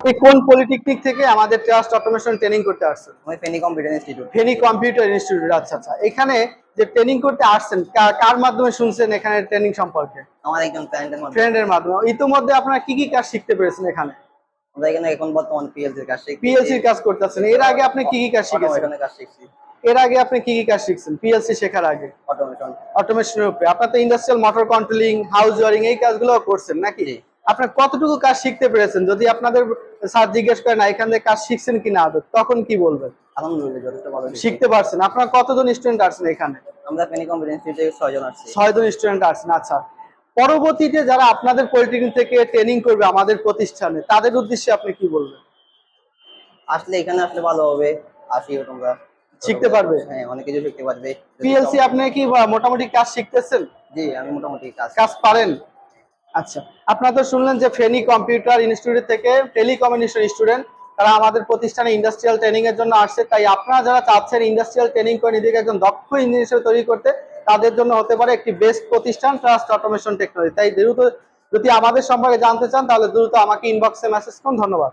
এই কোন পলিটেকনিক থেকে আমাদের ট্রাস্ট অটোমেশন ট্রেনিং করতে আসছেন? আমি Feni computer institute. Feni computer institute. আচ্ছা আচ্ছা, এখানে যে ট্রেনিং করতে আসছেন কার মাধ্যমে শুনছেন এখানে ট্রেনিং সম্পর্কে? আমার একজন ফ্রেন্ডের মাধ্যমে। ফ্রেন্ডের মাধ্যমে। ইতিমধ্যে আপনারা কি কি কাজ শিখতে পেরেছেন এখানে? আমরা এখানে এখন বর্তমান পিএলসির কাজ শিখছি। পিএলসির কাজ করতেছেন। এর আগে আপনি কি কি কাজ শিখেছেন? অটোমেশনের কাজ শিখছি। এর আগে আপনি কি কি কাজ শিখছেন পিএলসি শেখার আগে? অটোমেশন। অটোমেশনের উপরে আপনার তো industrial motor controlling, house wiring এই কাজগুলো করছেন নাকি? জি। আপনার কতটুকু কাজ শিখতে পেরেছেন? যদি আপনাদের স্যার জিজ্ঞেস করেন এখান থেকে কাজ শিখছেন কিনা আদৌ, তখন কি বলবেন? আলহামদুলিল্লাহ যথেষ্ট ভালো শিখতে পারছেন। আপনার কতজন স্টুডেন্ট আছেন এখানে? আমরা ফেনী কম্পিউটার ইনস্টিটিউটে 6 জন আসছি। 6 জন স্টুডেন্ট আছেন। আচ্ছা, পরবর্তীতে যারা আপনাদের পলিটেকনিক থেকে ট্রেনিং করবে আমাদের প্রতিষ্ঠানে, তাদের উদ্দেশ্যে আপনি কি বলবেন? আসলে এখানে আসলে ভালো হবে। আসিও তোমরা শিখতে পারবে। হ্যাঁ, অনেক কিছু শিখতে পারবে। পিএলসি আপনি কি মোটামুটি কাজ শিখতেছেন? জি, আমি মোটামুটি কাজ পারেন? আচ্ছা, আপনারা তো শুনলেন যে ফেনী কম্পিউটার ইনস্টিটিউট থেকে টেলিকমিউনিকেশন স্টুডেন্ট তারা আমাদের প্রতিষ্ঠানে ইন্ডাস্ট্রিয়াল ট্রেনিং এর জন্য আসছে। তাই আপনারা যারা চাচ্ছেন ইন্ডাস্ট্রিয়াল ট্রেনিং করে নিজেকে একজন দক্ষ ইঞ্জিনিয়ার হিসেবে তৈরি করতে, তাদের জন্য হতে পারে একটি বেস্ট প্রতিষ্ঠান ট্রাস্ট অটোমেশন টেকনোলজি। তাই দ্রুত যদি আমাদের সম্পর্কে জানতে চান তাহলে দ্রুত আমাকে ইনবক্সে মেসেজ করুন। ধন্যবাদ।